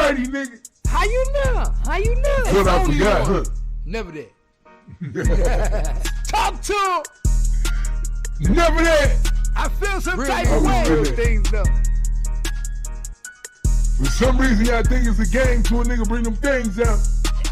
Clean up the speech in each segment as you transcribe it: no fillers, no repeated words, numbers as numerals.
already, nigga. How you know? How you know? But I forgot, huh? Never that. Talk to him. Never that. I feel some type of way with things though. For some reason, I think it's a game to a nigga bring them things out.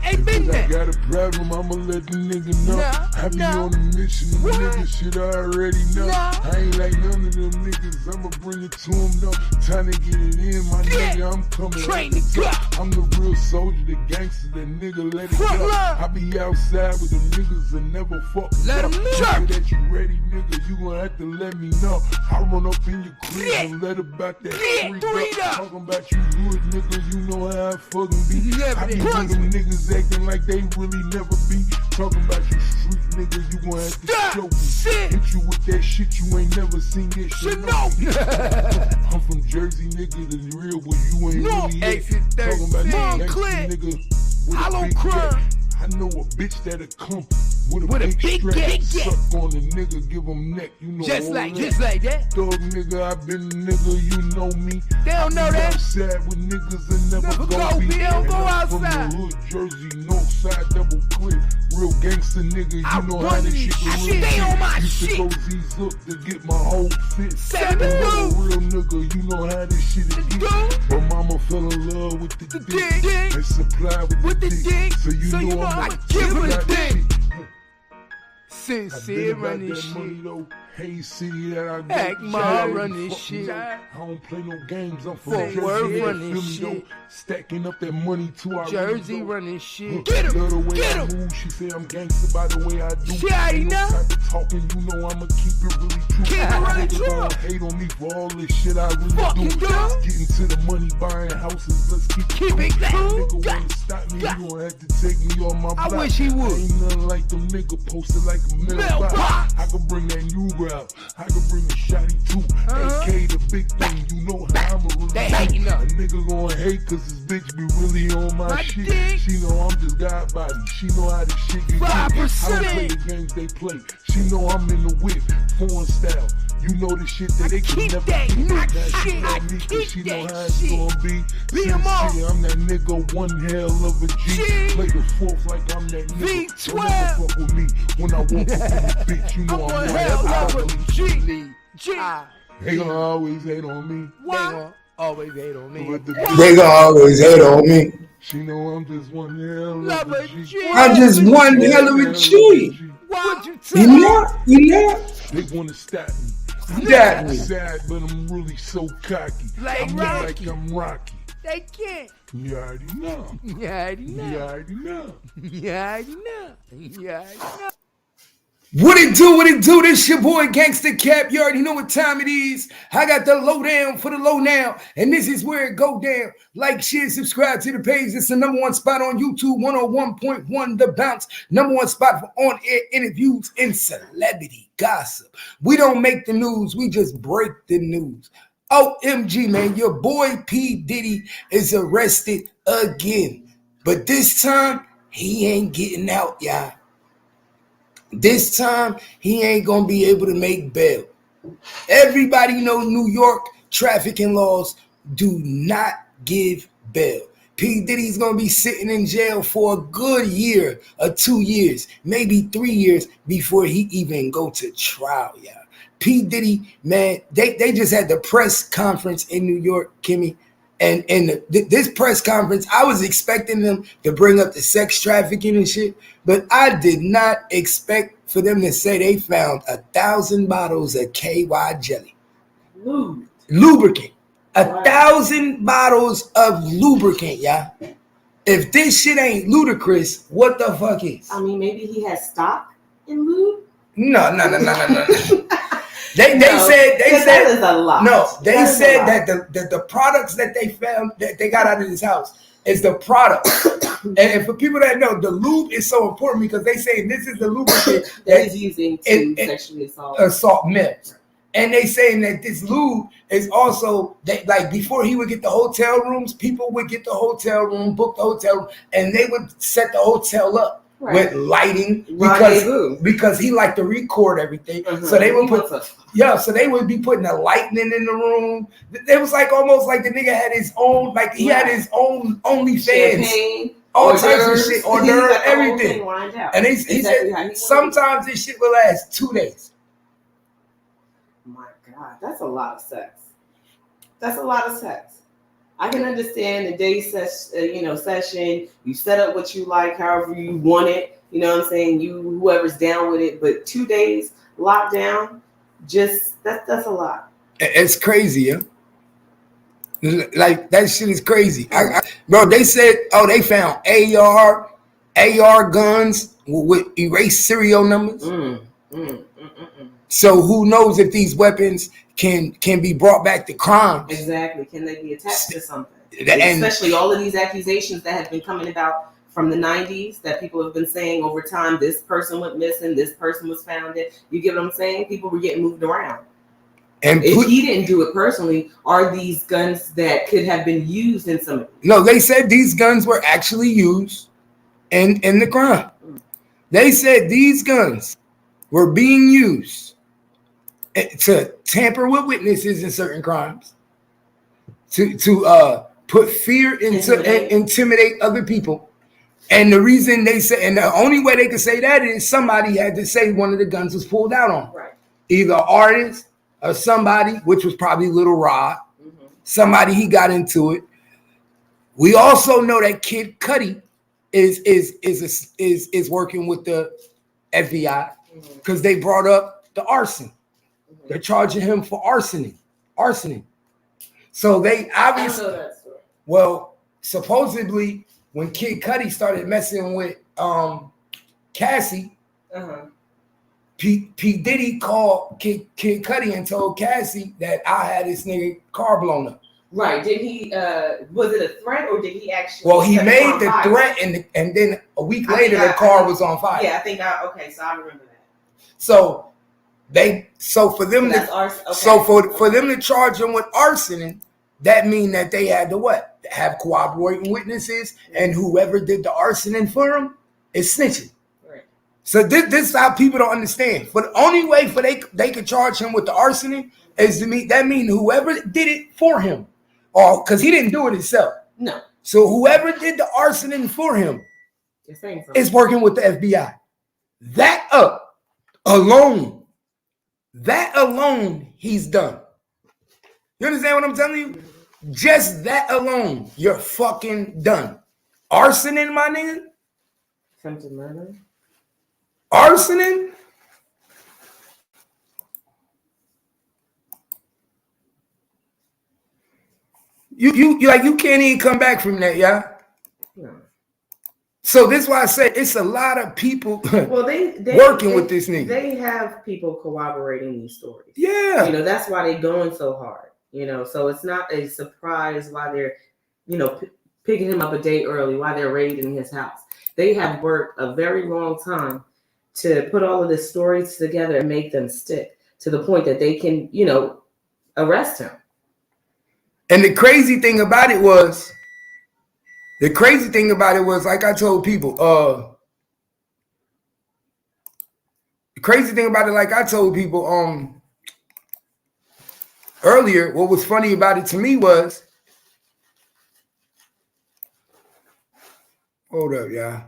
Ain't been I that. got a problem, I'ma let the nigga know. I be on a mission, the nigga shit I already know. I ain't like none of them niggas, I'ma bring it to them though. Time to get it in, my nigga, I'm coming. Train to go. I'm the real soldier, the gangster, that nigga let it go. I be outside with them niggas and never fuck. Let them know that you ready, nigga, you gon' have to let me know. I run up in your crib and let about that freak up. Talking about you good, nigga, you know how I fucking be. I be with them niggas acting like they really never be. Talking about you street nigga, you gon' have to show me. Hit you with that shit, you ain't never seen this shit. I'm from Jersey, nigga, the real one, you ain't really it. Talking about you gangsta nigga with a big gat. I know a bitch that'll come with a big strap, suck on a nigga, give him neck, you know. Just like that. Dog nigga, I been nigga, you know me. They don't know that. Outside with niggas and never go be. They don't go outside. From the hood, Jersey, north side, double clip. Real gangster nigga, you know how this shit can really Stay on my Used to go Z's up to get my whole fit. Real nigga, you know how this shit is get. But mama fell in love with the dick and supply with the dick. So you know I give her the dick. Sincere run this shit. Hey, city that I go. Act my run this shit. I don't play no games. I'm from Fort Worth Jersey. run this shit. Stacking up that money too. Jersey run this shit. Get him. The way I move, she say I'm gangster by the way I do. She already know. Talking, you know I'ma keep it really true. Keep it really true. Don't hate on me for all this shit I really do. Getting to the money, buying houses. Let's keep it true. Nigga wanna stop me, you gon' have to take me on my block. I wish he would. Ain't nothing like them nigga posted like a mailbox. I can bring that Uber out. I can bring a shotty too. AK the big thing, you know how I'ma really They hating up. A nigga gon' hate cause this bitch be really on my shit. Dick. She know I'm just God body. She know how this shit get 5%. I don't play the games they play. She know I'm in the whip, foreign style. You know the shit that they can never that keep. knock Now she shit. know me I cause she keep know that how it's shit. gonna be. Beat 'em up. I'm that nigga, one hell of a G. Play the fourth like I'm that nigga. V12. Don't ever fuck with me when I walk up in the bitch. You know I'm one one hell of a G. They gonna always hate on me. What? Always hate on me. They gonna always hate on me. She know I'm just one hell Love of a a G. G. I'm just one hell of a G. What you You know? They wanna stop me. That me. Sad, but I'm really so cocky. Like I'm Rocky. like I'm Rocky. They can't. You already know. You already You know. already know. You already know. You already know. What it do? This your boy Gangsta Cap. You already know what time it is. I got the lowdown for the lowdown, and this is where it go down. Like, share, subscribe to the page. It's the number one spot on YouTube, 101.1 The Bounce. Number one spot for on-air interviews and celebrity gossip. We don't make the news. We just break the news. OMG, man, your boy P. Diddy is arrested again. But this time, he ain't getting out, y'all. This time, he ain't going to be able to make bail. Everybody know New York trafficking laws do not give bail. P. Diddy's going to be sitting in jail for a good year or 2 years, maybe 3 years before he even go to trial, y'all. P. Diddy, man, they just had the press conference in New York, Kimmy. And this press conference, I was expecting them to bring up the sex trafficking and shit, but I did not expect for them to say they found 1,000 bottles of KY jelly. Lubricant. 1,000 bottles of lubricant, y'all. If this shit ain't ludicrous, what the fuck is? I mean, maybe he has stock in lube? No. They said that is a lot. No, they said that the products that they found that they got out of this house is the product. and for people that know, the lube is so important because they say this is the lubricant that he's using to sexually assault men. And they saying that this lube is also that, like, before he would get the hotel rooms, people would get the hotel room, book the hotel room, and they would set the hotel up with lighting Rendezvous. because he liked to record everything. So they would so they would be putting the lightning in the room. It was like almost like the nigga had his own, like he had his own OnlyFans, all types of shit, order, everything. And he said sometimes this shit will last 2 days. My God, that's a lot of sex. That's a lot of sex. I can understand the day session. You set up what you like, however you want it. You know what I'm saying? You whoever's down with it. But 2 days locked down, just that's a lot. It's crazy, yeah. Like that shit is crazy, bro. They said, they found AR guns with erased serial numbers. So who knows if these weapons can be brought back to crimes? Exactly. Can they be attached to something? And especially all of these accusations that have been coming about from the 90s that people have been saying over time, this person went missing, this person was found. You get what I'm saying? People were getting moved around. And if he didn't do it personally, are these guns that could have been used in some? No, they said these guns were actually used in the crime. They said these guns were being used to tamper with witnesses in certain crimes, to put fear into intimidate other people. And the reason they say, and the only way they could say that is somebody had to say one of the guns was pulled out on. Right. Either an artist or somebody, which was probably Little Rod. Somebody he got into it. We also know that Kid Cudi is working with the FBI because they brought up the arson. They're charging him for arsoning. So they obviously, well, supposedly when Kid Cudi started messing with Cassie, P. Diddy called Kid Cudi and told Cassie that I had this nigga car blown up. Right. Did he, was it a threat or did he actually? Well, he made the threat and then a week later the car was on fire. Yeah, so I remember that. So for them to charge him with arsoning, that mean that they had to what? Have cooperating witnesses, and whoever did the arsoning for him is snitching. Right. So this is how people don't understand. But the only way for they could charge him with the arsoning is that mean whoever did it for him, or because he didn't do it himself. No. So whoever did the arsoning for him is working with the FBI. That alone, he's done. You understand what I'm telling you? Just that alone, you're fucking done. Arsoning, my nigga? Attempted murder? Arsoning? You can't even come back from that, yeah? No. So this is why I said it's a lot of people working with this nigga. They have people corroborating these stories. Yeah. That's why they're going so hard. So it's not a surprise why they're, picking him up a day early, why they're raiding his house. They have worked a very long time to put all of the stories together and make them stick to the point that they can, arrest him. And the crazy thing about it was, like I told people, earlier, what was funny about it to me was, hold up, y'all.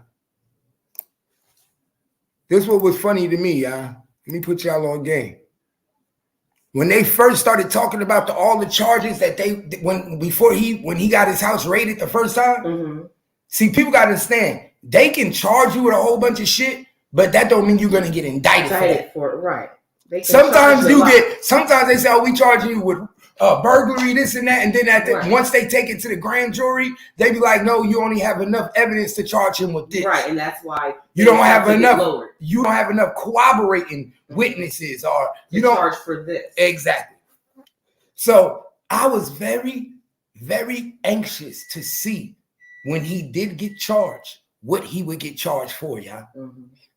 This what was funny to me, y'all. Let me put y'all on game. When they first started talking about all the charges that when he got his house raided the first time, see, people gotta understand, they can charge you with a whole bunch of shit, but that don't mean you're gonna get indicted for it. Right. Sometimes they say, we charging you with burglary, this and that, and then once they take it to the grand jury, they be like, no, you only have enough evidence to charge him with this. Right, and that's why you don't have enough cooperating witnesses, or you don't charge for this. Exactly. So I was very, very anxious to see when he did get charged, what he would get charged for, y'all.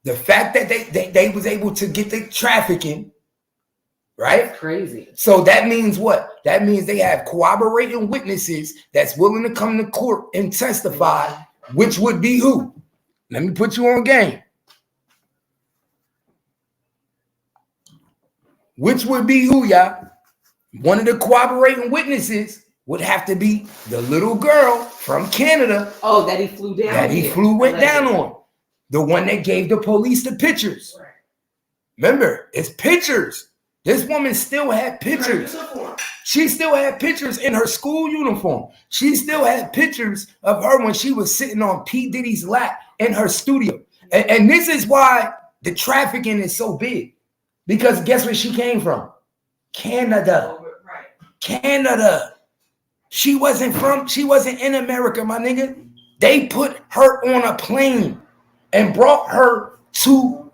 The fact that they was able to get the trafficking, right? That's crazy. So that means what? That means they have cooperating witnesses that's willing to come to court and testify, which would be who? Let me put you on game. Which would be who, y'all? One of the corroborating witnesses would have to be the little girl from Canada. Oh, that he flew down. That he went down on. The one that gave the police the pictures. Right. Remember, it's pictures. This woman still had pictures. She still had pictures in her school uniform. She still had pictures of her when she was sitting on P. Diddy's lap in her studio. And this is why the trafficking is so big. Because guess where she came from? Canada. Right. Canada. She wasn't in America, my nigga. They put her on a plane and brought her to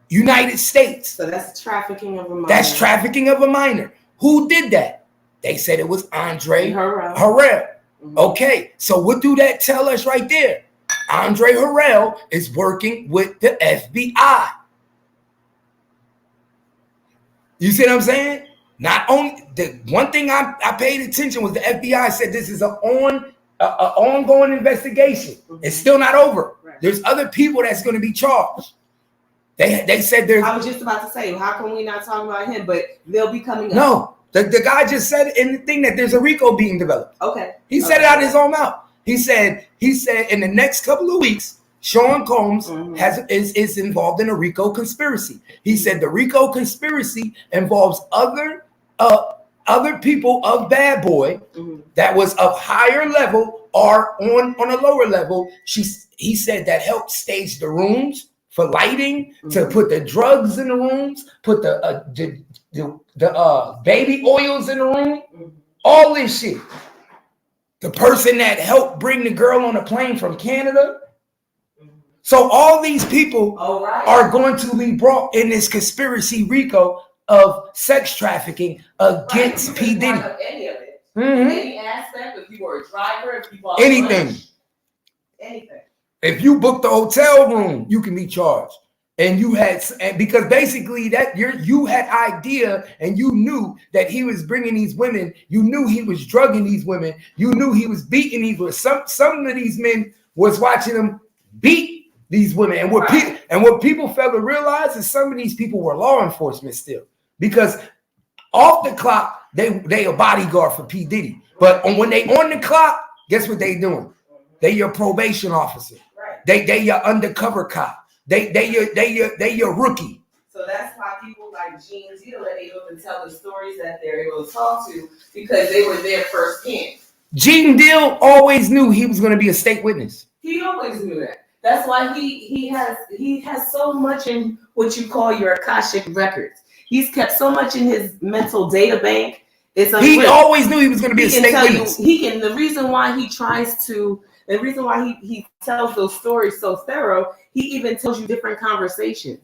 United States. So that's trafficking of a minor. That's trafficking of a minor. Who did that? They said it was Andre Harrell. Mm-hmm. Okay, so what do that tell us right there? Andre Harrell is working with the FBI. You see what I'm saying? Not only the one thing I paid attention was the FBI said this is an ongoing investigation. Mm-hmm. It's still not over. Right. There's other people that's going to be charged. They said there's. I was just about to say, how come we not talking about him? But they'll be coming up. No, the guy just said in the thing that there's a Rico being developed. Okay. He said it out of his own mouth. He said in the next couple of weeks, Sean Combs is involved in a Rico conspiracy. He said the Rico conspiracy involves other people of Bad Boy that was of higher level or on a lower level. He said that helped stage the rooms for lighting, to put the drugs in the rooms, put the baby oils in the room, all this shit. The person that helped bring the girl on a plane from Canada. So all these people are going to be brought in this conspiracy Rico of sex trafficking against P. Diddy. Any of it. Any aspect, if you were a driver, if you bought anything. Lunch, anything. If you booked the hotel room, you can be charged. And because basically that you had idea and you knew that he was bringing these women, you knew he was drugging these women, you knew he was beating these women. Some of these men was watching him beat these women. And what people fail to realize is some of these people were law enforcement still. Because off the clock, they a bodyguard for P. Diddy. But when they on the clock, guess what they doing? They your probation officer. They your undercover cop. They your rookie. So that's why people like Gene Deal are able to tell the stories that they're able to talk to because they were there firsthand. Gene Deal always knew he was going to be a state witness. He always knew that. That's why he has so much in what you call your Akashic records. He's kept so much in his mental data bank. He always knew he was going to be a state witness. The reason why he tells those stories so thorough, he even tells you different conversations.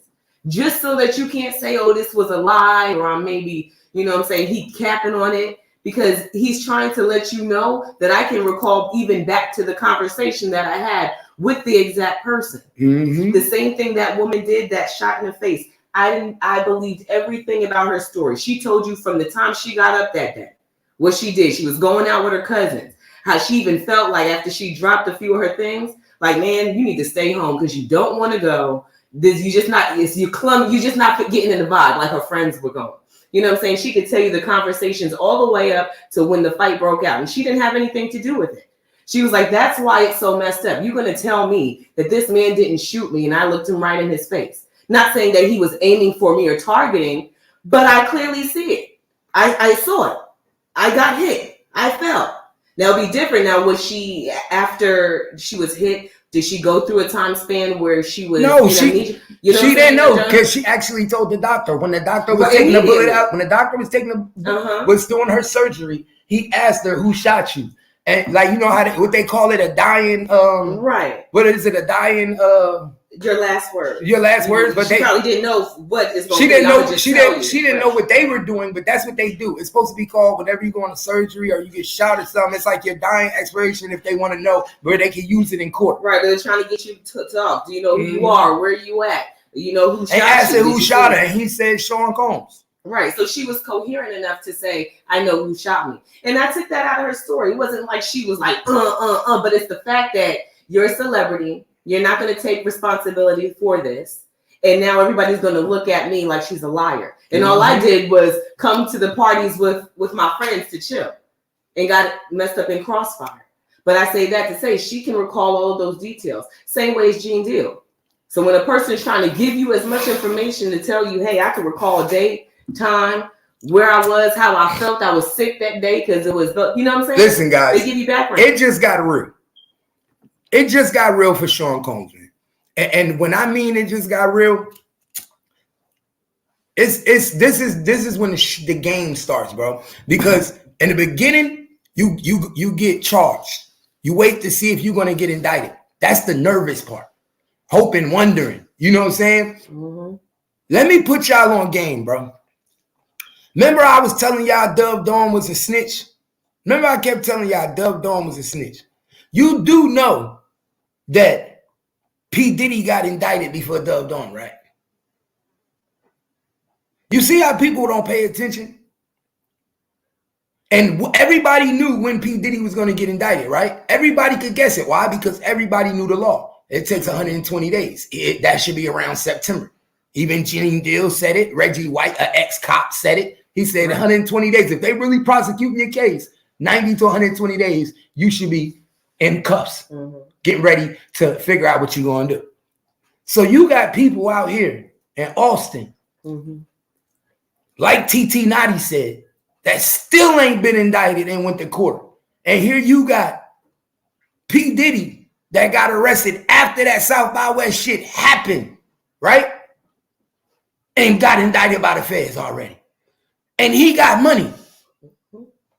Just so that you can't say, oh, this was a lie, or I'm maybe, he capping on it. Because he's trying to let you know that I can recall even back to the conversation that I had with the exact person. Mm-hmm. The same thing that woman did, that shot in the face. I believed everything about her story. She told you from the time she got up that day, what she did. She was going out with her cousins. How she even felt like after she dropped a few of her things, like, man, you need to stay home because you don't want to go. You're just not getting in the vibe like her friends were going. You know what I'm saying? She could tell you the conversations all the way up to when the fight broke out. And she didn't have anything to do with it. She was like, that's why it's so messed up. You're going to tell me that this man didn't shoot me and I looked him right in his face. Not saying that he was aiming for me or targeting, but I clearly see it. I saw it. I got hit. I fell. Now it'll be different. Now, was she, after she was hit, did she go through a time span where she was? No, she didn't know because she actually told the doctor when the doctor was taking the bullet out. When the doctor was was doing her surgery, he asked her, "Who shot you?" And what they call it, a dying right. What is it? A dying your last word. Your last words, but she probably didn't know what is going to be. She didn't know what they were doing, but that's what they do. It's supposed to be called whenever you go on a surgery or you get shot or something. It's like your dying expiration if they want to know where they can use it in court. Right, they're trying to get you to talk. Do you know who you are? Where you at? You know who shot you? And asked her who shot her, and he said Sean Combs. Right, so she was coherent enough to say, I know who shot me. And I took that out of her story. It wasn't like she was like, but it's the fact that you're a celebrity. You're not going to take responsibility for this. And now everybody's going to look at me like she's a liar. And all I did was come to the parties with my friends to chill and got messed up in crossfire. But I say that to say she can recall all of those details. Same way as Gene Deal. So when a person is trying to give you as much information to tell you, hey, I can recall date, time, where I was, how I felt, I was sick that day because it was, you know what I'm saying? Listen, guys, they give you background. It just got real. It just got real for Sean Combs, man. And when I mean it just got real, this is when the game starts, bro. Because in the beginning, you get charged. You wait to see if you're gonna get indicted. That's the nervous part. Hoping, wondering. You know what I'm saying? Mm-hmm. Let me put y'all on game, bro. Remember I was telling y'all Dove Dawn was a snitch? Remember I kept telling y'all Dove Dawn was a snitch? You do know that P. Diddy got indicted before Dove Dawn, right? You see how people don't pay attention? And everybody knew when P. Diddy was going to get indicted, right? Everybody could guess it. Why? Because everybody knew the law. It takes 120 days. That should be around September. Even Gene Deal said it. Reggie White, an ex-cop, said it. He said 120 days. If they really prosecute your case, 90 to 120 days, you should be in cuffs, getting ready to figure out what you're going to do. So you got people out here in Austin, like TT Notty said, that still ain't been indicted and went to court. And here you got P. Diddy that got arrested after that South by West shit happened, right? And got indicted by the feds already. And he got money.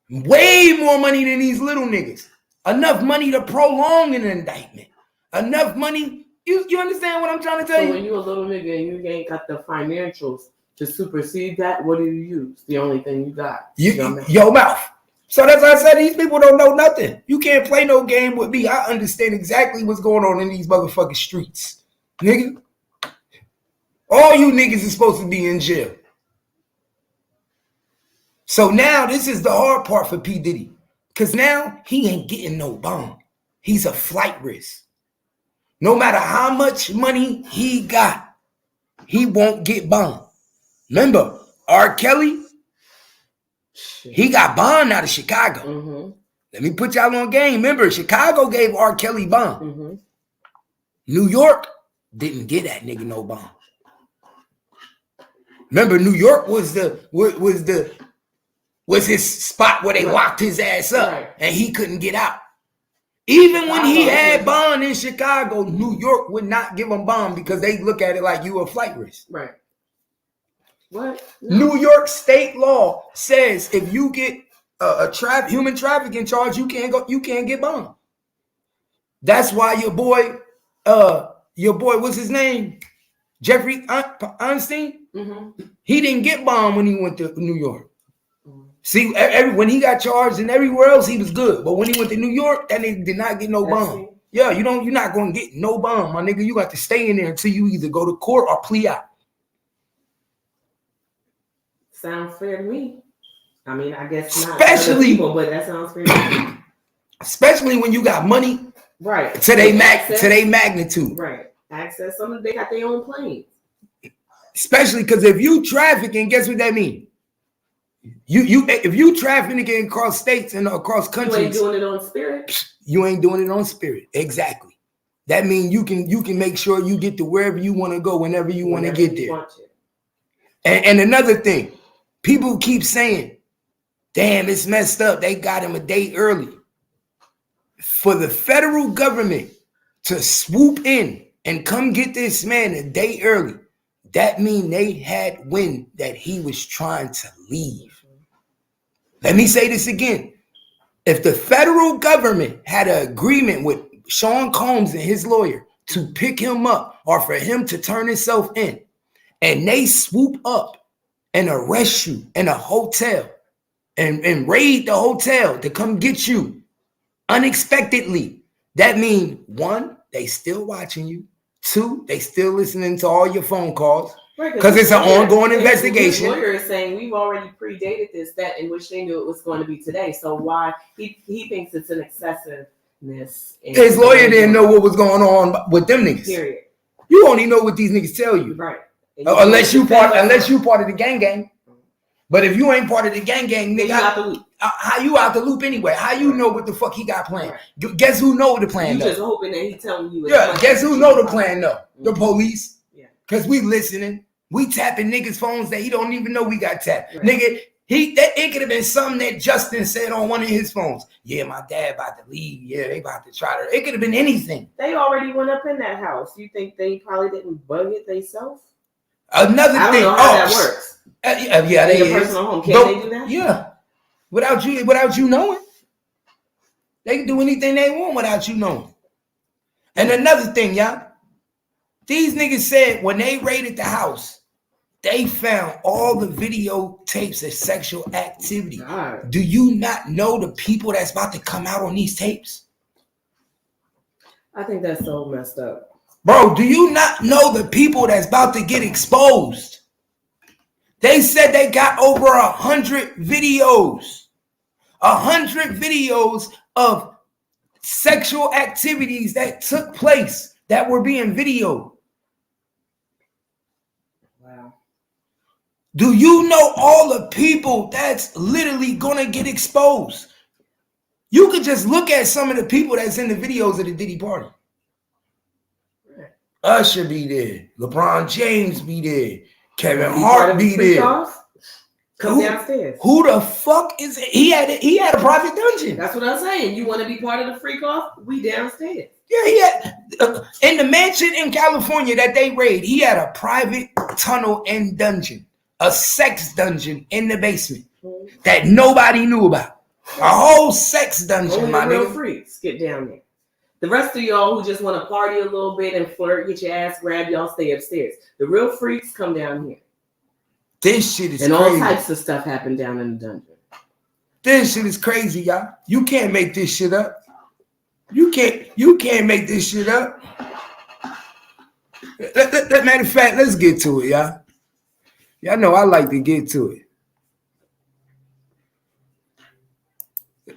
Way more money than these little niggas. Enough money to prolong an indictment. Enough money. You understand what I'm trying to tell you? So when you're a little nigga and you ain't got the financials to supersede that, what do you use? The only thing you got. Your mouth. So that's why I said these people don't know nothing. You can't play no game with me. I understand exactly what's going on in these motherfucking streets. Nigga. All you niggas is supposed to be in jail. So now this is the hard part for P. Diddy. Because now he ain't getting no bond. He's a flight risk. No matter how much money he got, he won't get bond. Remember, R. Kelly, he got bond out of Chicago. Let me put y'all on game. Remember, Chicago gave R. Kelly bond. New York didn't get that nigga no bond. Remember, New York was his spot where they locked his ass up and he couldn't get out. Even when he had bond in Chicago, New York would not give him bond because they look at it like you a flight risk. Right. What? No. New York state law says if you get a human trafficking charge, you can't get bond. That's why your boy, what's his name? Jeffrey Einstein? He didn't get bond when he went to New York. See, when he got charged and everywhere else, he was good. But when he went to New York, that nigga did not get no bond. Yeah, you're not going to get no bond, my nigga. You got to stay in there until you either go to court or plea out. Sounds fair to me. I mean, I guess not other people, but that sounds fair to me. Especially when you got money, right? To their magnitude, right? Access. Some of them, they got their own planes. Especially because if you trafficking, guess what that means? If you trafficking across states and across countries, you ain't doing it on Spirit. You ain't doing it on Spirit. Exactly. That means you can make sure you get to wherever you want to go whenever you want to get there. And another thing, people keep saying, damn, it's messed up. They got him a day early. For the federal government to swoop in and come get this man a day early, that means they had wind that he was trying to leave. Let me say this again. If the federal government had an agreement with Sean Combs and his lawyer to pick him up or for him to turn himself in, and they swoop up and arrest you in a hotel and raid the hotel to come get you unexpectedly, that means 1, they still watching you. 2, they still listening to all your phone calls because it's an ongoing investigation. The lawyer is saying we've already predated that in which they knew it was going to be today. So why he thinks it's an excessive His lawyer didn't know what was going on with them niggas. Period. You only know what these niggas tell you. Right. Unless you part of the gang. But if you ain't part of the gang, nigga, how you out the loop anyway? How you know what the fuck he got planned? Right. Guess who know the plan? You just hoping that he telling you. Yeah. Guess who know the plan though? The police. Yeah. Cause we listening. We tapping niggas' phones that he don't even know we got tapped. Right. Nigga, it could have been something that Justin said on one of his phones. Yeah, my dad about to leave. Yeah, they about to try to. It could have been anything. They already went up in that house. You think they probably didn't bug it themselves? Another thing. I don't know how that works. Yeah, they is. Personal home. Can they do that? Yeah. Without you knowing. They can do anything they want without you knowing. And another thing, y'all. These niggas said when they raided the house, they found all the videotapes of sexual activity. God. Do you not know the people that's about to come out on these tapes? I think that's so messed up. Bro, do you not know the people that's about to get exposed? They said they got over 100 videos. 100 videos of sexual activities that took place that were being videoed. Wow. Do you know all the people that's literally gonna get exposed? You could just look at some of the people that's in the videos of the Diddy party. Usher be there. LeBron James be there. Kevin Hart be there. Come downstairs. Who the fuck is it? He had a private dungeon. That's what I'm saying. You want to be part of the freak off? We downstairs. Yeah, he had in the mansion in California that they raid. He had a private tunnel and dungeon, a sex dungeon in the basement that nobody knew about. A whole sex dungeon. Only my real freaks get down there. The rest of y'all who just want to party a little bit and flirt, get your ass grabbed, y'all stay upstairs. The real freaks come down here. This shit is crazy. And all types of stuff happen down in the dungeon. This shit is crazy, y'all. You can't make this shit up. You can't make this shit up. Matter of fact, let's get to it, y'all. Y'all know I like to get to it.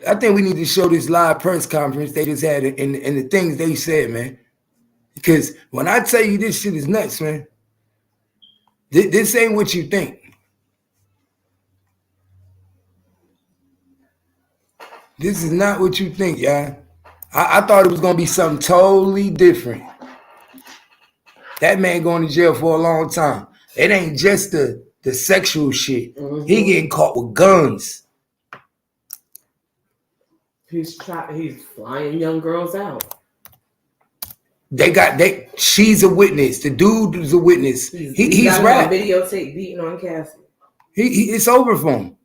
I think we need to show this live press conference they just had and the things they said, man. Because when I tell you this shit is nuts, man, this ain't what you think. This is not what you think, y'all. I thought it was going to be something totally different. That man going to jail for a long time. It ain't just the sexual shit. Mm-hmm. He getting caught with guns. He's flying young girls out. She's a witness. The dude is a witness. He's right. Videotape beating on Cassie. It's over for him.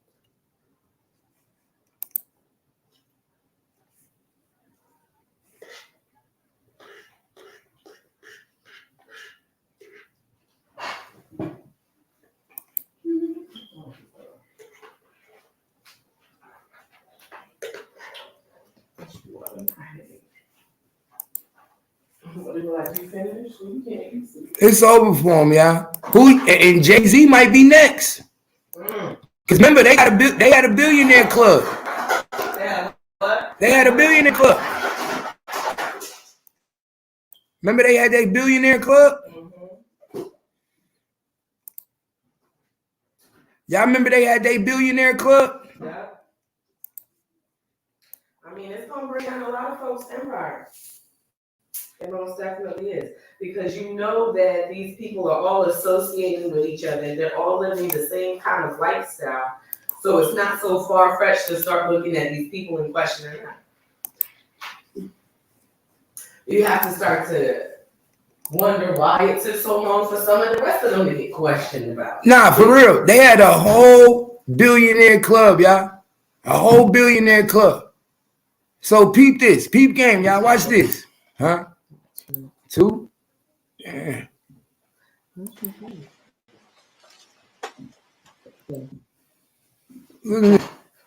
It's over for him, y'all. And Jay-Z might be next. Because remember, they had a billionaire club. Yeah, what? They had a billionaire club. Remember they had that billionaire club? Mm-hmm. Y'all remember they had that billionaire club? Yeah. I mean, it's going to bring down a lot of folks' empires. It most definitely is. Because you know that these people are all associating with each other and they're all living the same kind of lifestyle. So it's not so far-fetched to start looking at these people and questioning them. You have to start to wonder why it took so long for some of the rest of them to get questioned about. Nah, for real. They had a whole billionaire club, y'all. A whole billionaire club. So peep this. Peep game, y'all. Watch this. Huh? 2? Yeah.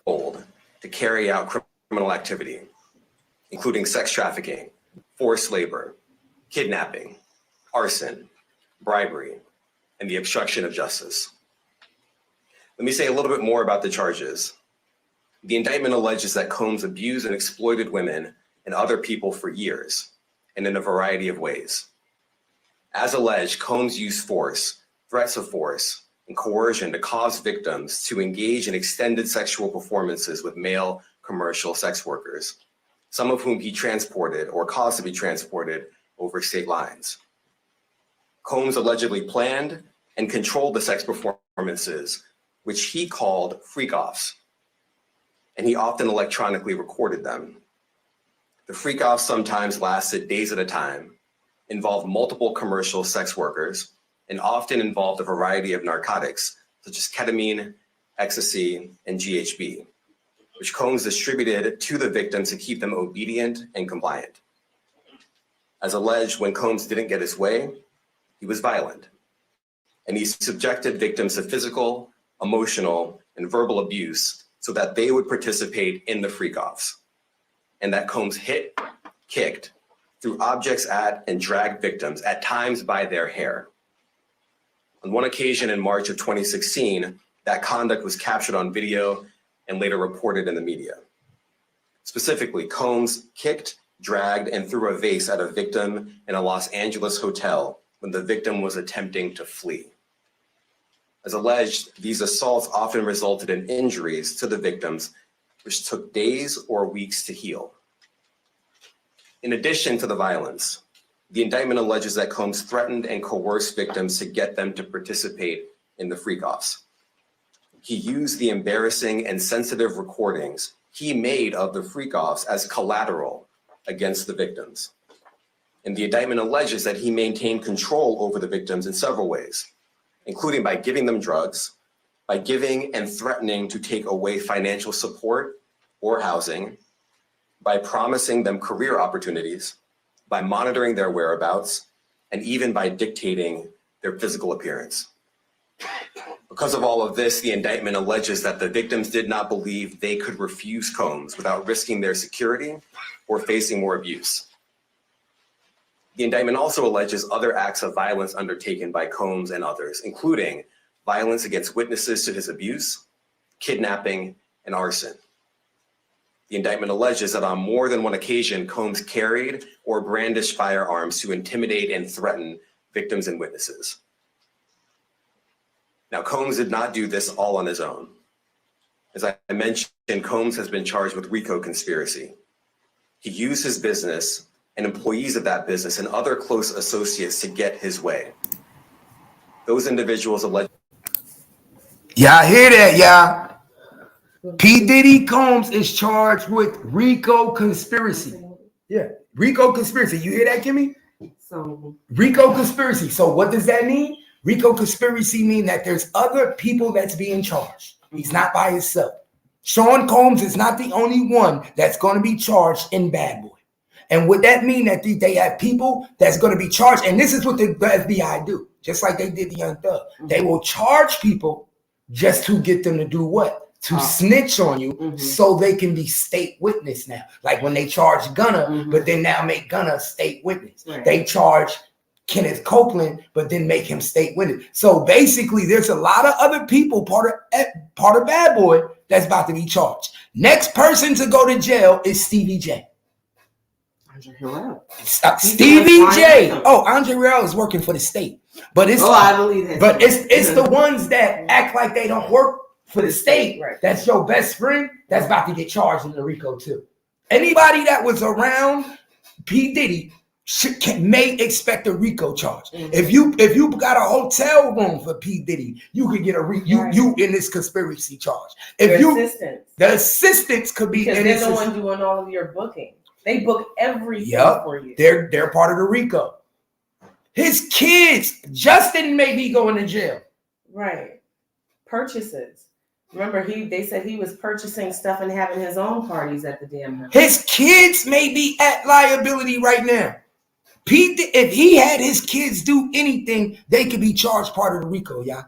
Old to carry out criminal activity, including sex trafficking, forced labor, kidnapping, arson, bribery, and the obstruction of justice. Let me say a little bit more about the charges. The indictment alleges that Combs abused and exploited women and other people for years, and in a variety of ways. As alleged, Combs used force, threats of force, and coercion to cause victims to engage in extended sexual performances with male commercial sex workers, some of whom he transported or caused to be transported over state lines. Combs allegedly planned and controlled the sex performances, which he called freak-offs, and he often electronically recorded them. The freak-offs sometimes lasted days at a time, involved multiple commercial sex workers, and often involved a variety of narcotics, such as ketamine, ecstasy, and GHB, which Combs distributed to the victims to keep them obedient and compliant. As alleged, when Combs didn't get his way, he was violent, and he subjected victims to physical, emotional, and verbal abuse so that they would participate in the freak-offs, and that Combs hit, kicked, threw objects at, and dragged victims, at times by their hair. On one occasion in March of 2016, that conduct was captured on video and later reported in the media. Specifically, Combs kicked, dragged, and threw a vase at a victim in a Los Angeles hotel when the victim was attempting to flee. As alleged, these assaults often resulted in injuries to the victims, which took days or weeks to heal. In addition to the violence, the indictment alleges that Combs threatened and coerced victims to get them to participate in the freak-offs. He used the embarrassing and sensitive recordings he made of the freak-offs as collateral against the victims. And the indictment alleges that he maintained control over the victims in several ways, including by giving them drugs, by giving and threatening to take away financial support or housing, by promising them career opportunities, by monitoring their whereabouts, and even by dictating their physical appearance. Because of all of this, the indictment alleges that the victims did not believe they could refuse Combs without risking their security or facing more abuse. The indictment also alleges other acts of violence undertaken by Combs and others, including violence against witnesses to his abuse, kidnapping, and arson. The indictment alleges that on more than one occasion, Combs carried or brandished firearms to intimidate and threaten victims and witnesses. Now, Combs did not do this all on his own. As I mentioned, Combs has been charged with Rico conspiracy. He used his business and employees of that business and other close associates to get his way. Those individuals alleged. Y'all hear that, y'all? P. Diddy Combs is charged with Rico conspiracy. Yeah, Rico conspiracy. You hear that, Kimmy? So Rico conspiracy. So what does that mean? Rico conspiracy mean that there's other people that's being charged. He's not by himself. Sean Combs is not the only one that's going to be charged in Bad Boy. And would that mean that they have people that's going to be charged? And this is what the FBI do, just like they did the Young Thug. They will charge people just to get them to do what? To snitch on you so they can be state witness now. Like when they charge Gunna, but then now make Gunna state witness. Right. They charge Kenneth Copeland, but then make him state witness. So basically, there's a lot of other people part of Bad Boy that's about to be charged. Next person to go to jail is Stevie J. Andre Harrell. Stevie J. Oh, Andre Harrell is working for the state, but it's I believe that. But it's the ones that act like they don't work for the state. Right. That's your best friend. That's about to get charged in the Rico too. Anybody that was around P. Diddy may expect a Rico charge. If you got a hotel room for P. Diddy, you could get you in this conspiracy charge. If the assistants could be because in they're the one doing all of your booking. They book everything for you. They're part of the Rico. His kids, Justin may be going to jail. Right. Purchases. Remember, they said he was purchasing stuff and having his own parties at the damn house. His kids may be at liability right now. If he had his kids do anything, they could be charged part of the Rico, y'all.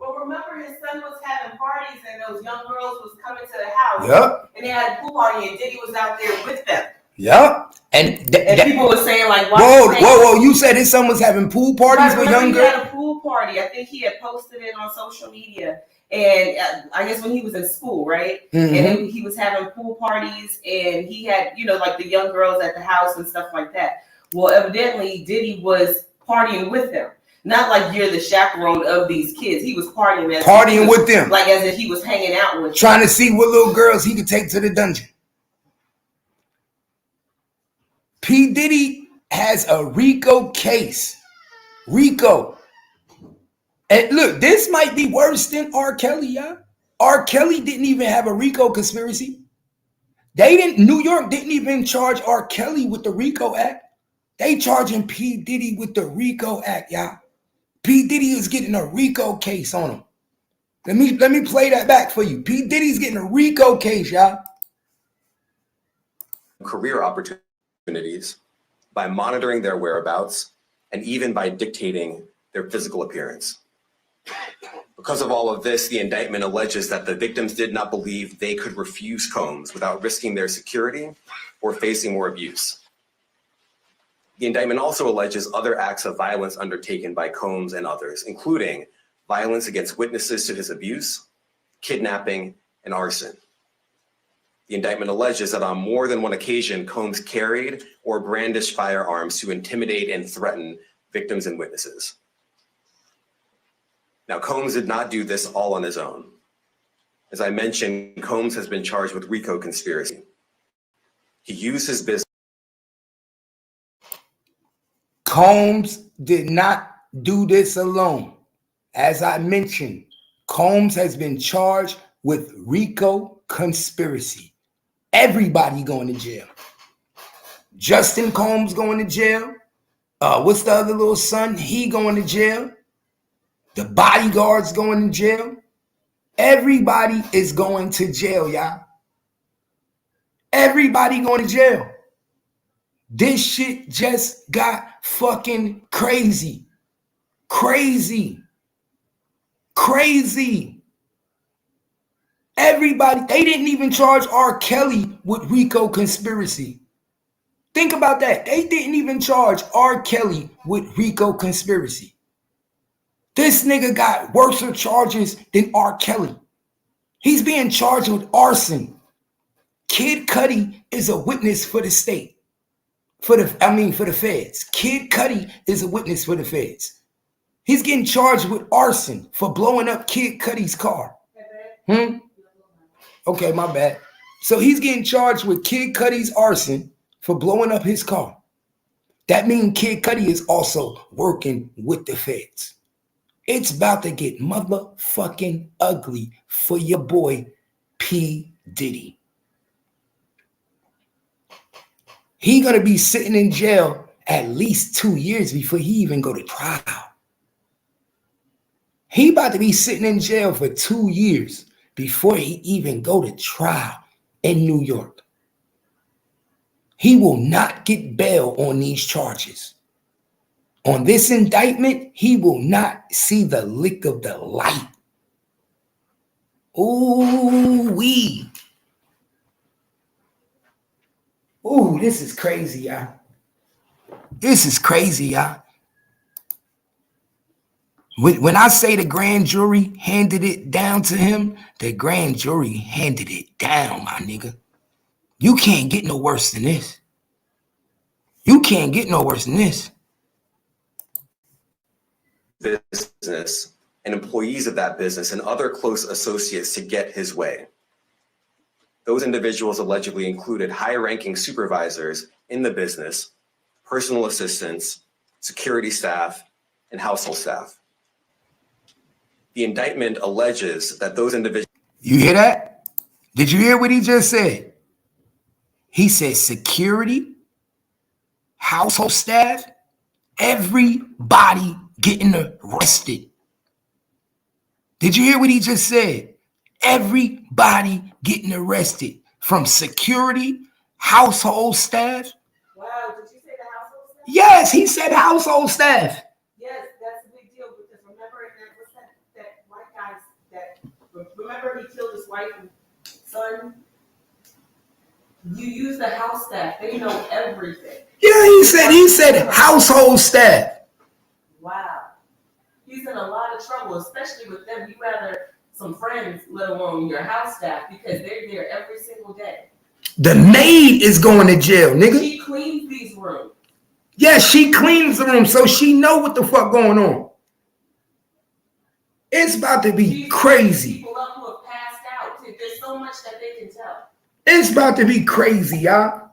Well, remember his son was having parties and those young girls was coming to the house. Yep. And they had a pool party and Diddy was out there with them. Yep. And people were saying like, whoa, you said his son was having pool parties with young girls? He had a pool party. I think he had posted it on social media. And I guess when he was in school, right? Mm-hmm. And he was having pool parties, and he had, like the young girls at the house and stuff like that. Well, evidently Diddy was partying with them. Not like you're the chaperone of these kids. He was partying with them, like as if he was hanging out with trying to see what little girls he could take to the dungeon. P. Diddy has a Rico case. Rico. And look, this might be worse than R. Kelly, y'all. R. Kelly didn't even have a Rico conspiracy. New York didn't even charge R. Kelly with the Rico Act. They charging P. Diddy with the Rico Act, y'all. P. Diddy is getting a Rico case on him. Let me play that back for you. P. Diddy's getting a Rico case, y'all. Career opportunities by monitoring their whereabouts and even by dictating their physical appearance. Because of all of this, the indictment alleges that the victims did not believe they could refuse Combs without risking their security or facing more abuse. The indictment also alleges other acts of violence undertaken by Combs and others, including violence against witnesses to his abuse, kidnapping, and arson. The indictment alleges that on more than one occasion, Combs carried or brandished firearms to intimidate and threaten victims and witnesses. Now, Combs did not do this all on his own. As I mentioned, Combs has been charged with RICO conspiracy. He used his business. Combs did not do this alone. As I mentioned, Combs has been charged with RICO conspiracy. Everybody going to jail. Justin Combs going to jail. What's the other little son? He going to jail. The bodyguards going to jail. Everybody is going to jail, y'all. Everybody going to jail. This shit just got fucking crazy. Crazy. Crazy. Everybody, they didn't even charge R. Kelly with RICO conspiracy. Think about that. They didn't even charge R. Kelly with RICO conspiracy. This nigga got worse charges than R. Kelly. He's being charged with arson. Kid Cudi is a witness for the state. For the feds. Kid Cudi is a witness for the feds. He's getting charged with arson for blowing up Kid Cudi's car. Okay, my bad. So he's getting charged with Kid Cudi's arson for blowing up his car. That means Kid Cudi is also working with the feds. It's about to get motherfucking ugly for your boy P. Diddy. He gonna be sitting in jail at least 2 years before he even go to trial. He about to be sitting in jail for 2 years before he even go to trial in New York. He will not get bail on these charges. On this indictment, he will not see the lick of the light. Ooh-wee. Ooh, this is crazy, y'all. This is crazy, y'all. When I say the grand jury handed it down to him, the grand jury handed it down, my nigga. You can't get no worse than this. You can't get no worse than this. Business and employees of that business and other close associates to get his way. Those individuals allegedly included high-ranking supervisors in the business, personal assistants, security staff, and household staff. The indictment alleges that those individuals... You hear that? Did you hear what he just said? He said security, household staff, everybody getting arrested. Did you hear what he just said? Everybody getting arrested, from security, household staff. Wow, did you say the household staff? Yes, he said household staff. Yes, that's a big deal because remember that white guy remember he killed his wife and son? You use the house staff, they know everything. Yeah, he said household staff. Wow. He's in a lot of trouble, especially with them. He'd rather some friends, let alone your house staff, because they're there every single day. The maid is going to jail, nigga. She cleans these rooms. Yeah, she cleans the room, so she know what the fuck going on. It's about to be crazy. People up who have passed out. There's so much that they can tell. It's about to be crazy, y'all.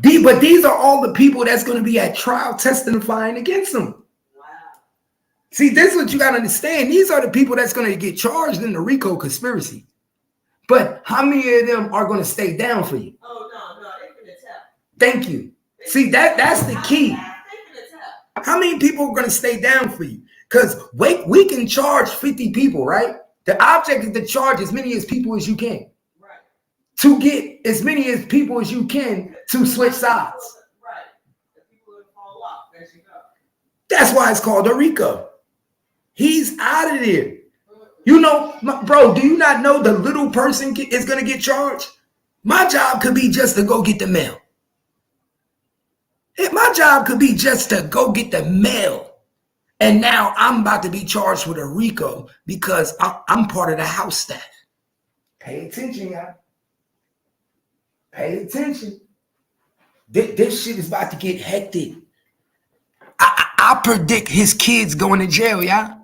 But these are all the people that's going to be at trial testifying against them. Wow. See, this is what you got to understand. These are the people that's going to get charged in the Rico conspiracy. But how many of them are going to stay down for you? Oh, no, they're going to tell. Thank you. See, that's the key. How many people are going to stay down for you? Because we can charge 50 people, right? The object is to charge as many as people as you can. Right. To get as many as people as you can to switch sides. Right. The people that fall off, there you go. That's why it's called a Rico. He's out of there. You know, bro, do you not know the little person is going to get charged? My job could be just to go get the mail. My job could be just to go get the mail. And now I'm about to be charged with a Rico because I'm part of the house staff. Pay attention, y'all. Pay attention. This shit is about to get hectic. I predict his kids going to jail, y'all.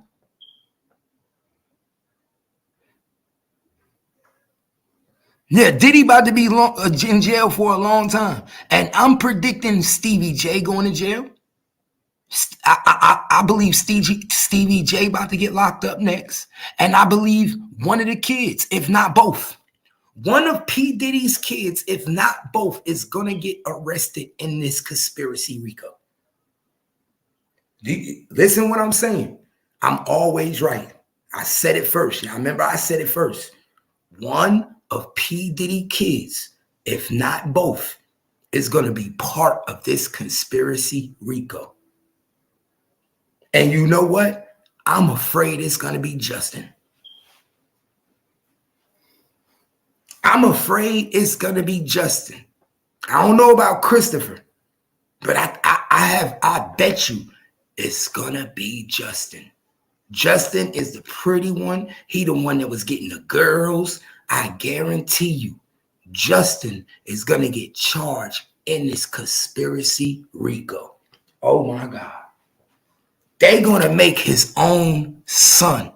Yeah, Diddy about to be in jail for a long time. And I'm predicting Stevie J going to jail. I believe Stevie J about to get locked up next. And I believe one of the kids, if not both, one of P. Diddy's kids, if not both, is going to get arrested in this conspiracy, Rico. Listen what I'm saying. I'm always right. I said it first. Now, remember, I said it first. One of P. Diddy kids, if not both, is going to be part of this conspiracy, Rico. And you know what? I'm afraid it's going to be Justin. I'm afraid it's going to be Justin. I don't know about Christopher, but I bet you it's going to be Justin. Justin is the pretty one. He the one that was getting the girls. I guarantee you, Justin is going to get charged in this conspiracy, Rico. Oh, my God. They're going to make his own son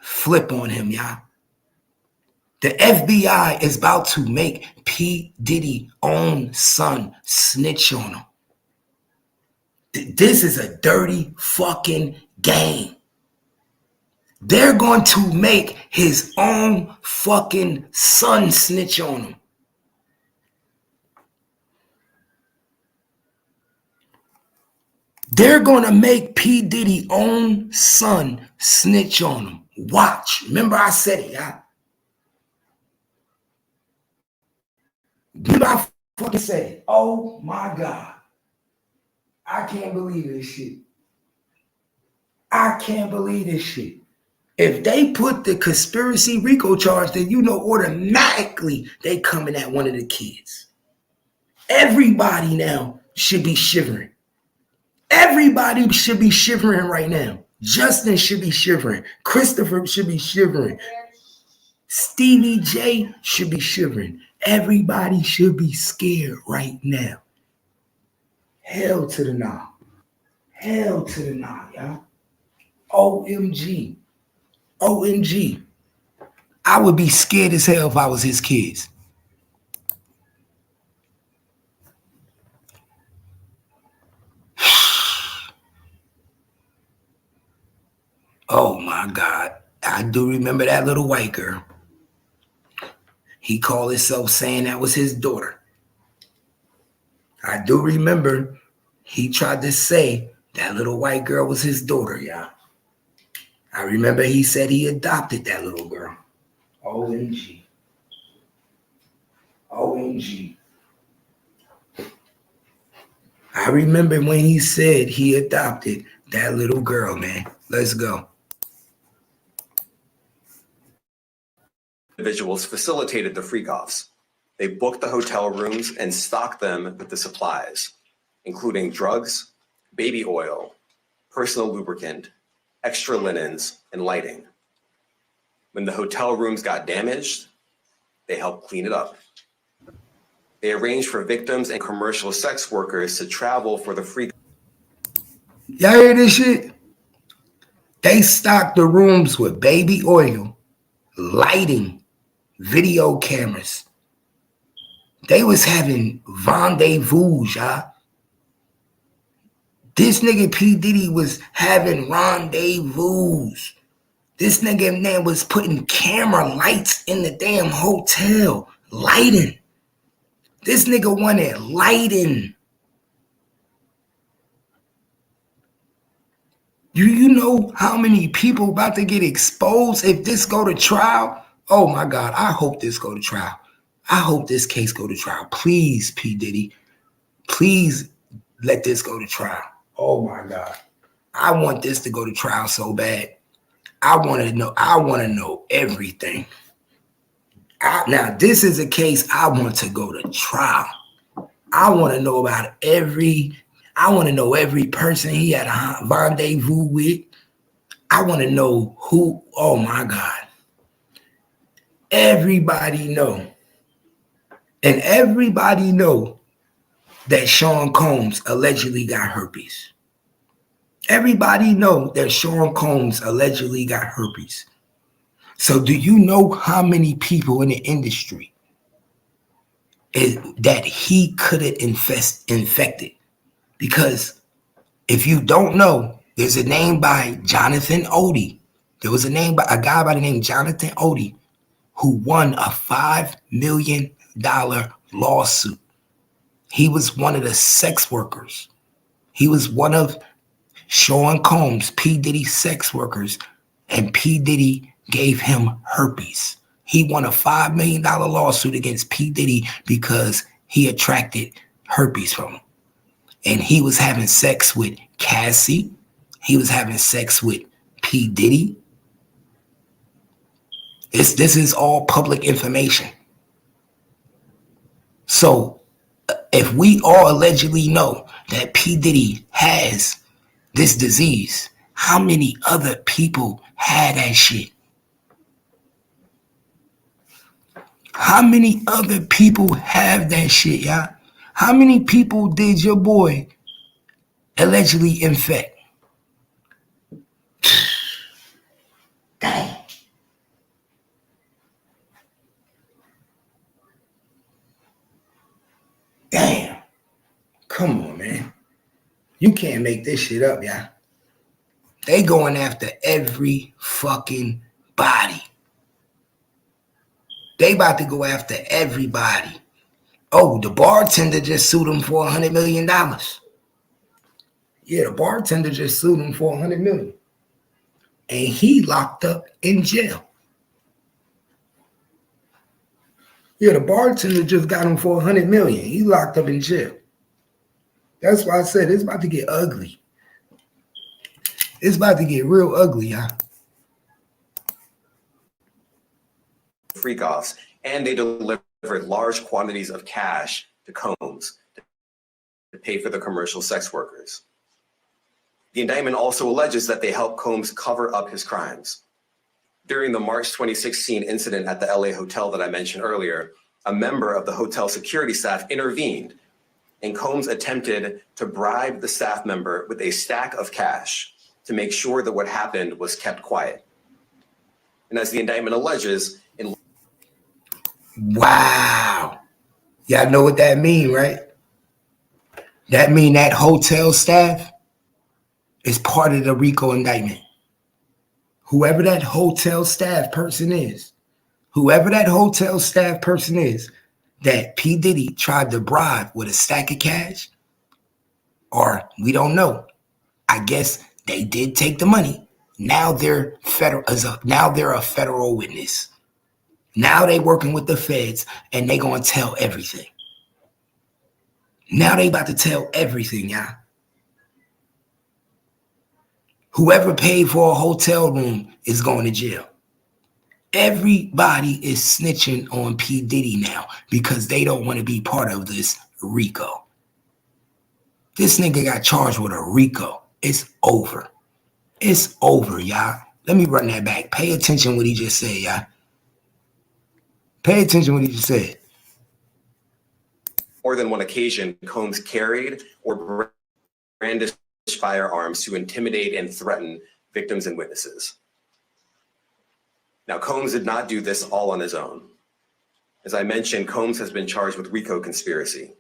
flip on him, y'all. The FBI is about to make P. Diddy's own son snitch on him. This is a dirty fucking game. They're going to make his own fucking son snitch on him. They're going to make P. Diddy's own son snitch on him. Watch. Remember I said it, y'all. Remember I fucking said it. Oh, my God. I can't believe this shit. I can't believe this shit. If they put the conspiracy Rico charge, then you know automatically they coming at one of the kids. Everybody now should be shivering. Everybody should be shivering right now. Justin should be shivering. Christopher should be shivering. Stevie J should be shivering. Everybody should be scared right now. Hell to the nah. Hell to the nah, y'all. OMG. OMG. I would be scared as hell if I was his kids. Oh my God. I do remember that little white girl. He called himself saying that was his daughter. I do remember he tried to say that little white girl was his daughter, y'all. I remember he said he adopted that little girl. OMG. OMG. I remember when he said he adopted that little girl, man. Let's go. Individuals facilitated the freak-offs. They booked the hotel rooms and stocked them with the supplies, including drugs, baby oil, personal lubricant, extra linens, and lighting. When the hotel rooms got damaged, they helped clean it up. They arranged for victims and commercial sex workers to travel for the free. Y'all hear this shit? They stocked the rooms with baby oil, lighting, video cameras. They was having rendezvous, y'all. This nigga P. Diddy was having rendezvous. This nigga man was putting camera lights in the damn hotel. Lighting. This nigga wanted lighting. You know how many people about to get exposed if this go to trial? Oh my God, I hope this go to trial. I hope this case go to trial. Please, P. Diddy, please let this go to trial. Oh my God. I want this to go to trial so bad. I want to know everything. Now, this is a case I want to go to trial. I want to know about every person he had a rendezvous with. I want to know who, oh my God. Everybody know. And everybody know that Sean Combs allegedly got herpes. Everybody know that Sean Combs allegedly got herpes. So do you know how many people in the industry that he could have infected? Because if you don't know, there's a name by Jonathan Odie. There was a guy by the name Jonathan Odie who won a $5 million lawsuit. He was one of the sex workers. He was one of Sean Combs, P. Diddy's sex workers, and P. Diddy gave him herpes. He won a $5 million lawsuit against P. Diddy because he attracted herpes from him. And he was having sex with Cassie. He was having sex with P. Diddy. This is all public information. So if we all allegedly know that P. Diddy has this disease, how many other people had that shit? How many other people have that shit, y'all? How many people did your boy allegedly infect? Damn. Damn. Come on, man. You can't make this shit up, y'all. They going after every fucking body. They about to go after everybody. Oh, the bartender just sued him for $100 million. Yeah, the bartender just sued him for $100 million. And he locked up in jail. Yeah, the bartender just got him for $100 million. He locked up in jail. That's why I said it's about to get ugly. It's about to get real ugly, y'all. Freak-offs, and they delivered large quantities of cash to Combs to pay for the commercial sex workers. The indictment also alleges that they helped Combs cover up his crimes. During the March 2016 incident at the LA hotel that I mentioned earlier, a member of the hotel security staff intervened, and Combs attempted to bribe the staff member with a stack of cash to make sure that what happened was kept quiet. And as the indictment alleges, wow. Y'all know what that mean, right? That mean that hotel staff is part of the Rico indictment. Whoever that hotel staff person is, that P. Diddy tried to bribe with a stack of cash, or we don't know. I guess they did take the money. Now they're a federal witness. Now they working with the feds, and they gonna tell everything. Now they about to tell everything, y'all. Whoever paid for a hotel room is going to jail. Everybody is snitching on P. Diddy now because they don't want to be part of this Rico. This nigga got charged with a Rico. It's over. It's over, y'all. Let me run that back. Pay attention what he just said, y'all. Pay attention what he just said. More than one occasion, Combs carried or brandished firearms to intimidate and threaten victims and witnesses. Now, Combs did not do this all on his own. As I mentioned, Combs has been charged with Rico conspiracy.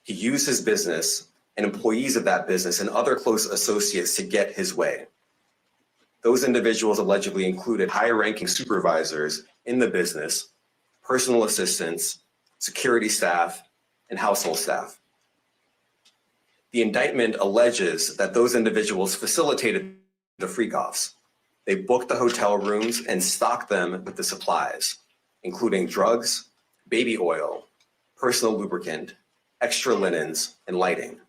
He used his business and employees of that business and other close associates to get his way. Those individuals allegedly included higher-ranking supervisors in the business, personal assistants, security staff, and household staff. The indictment alleges that those individuals facilitated the freak-offs. They booked the hotel rooms and stocked them with the supplies, including drugs, baby oil, personal lubricant, extra linens, and lighting.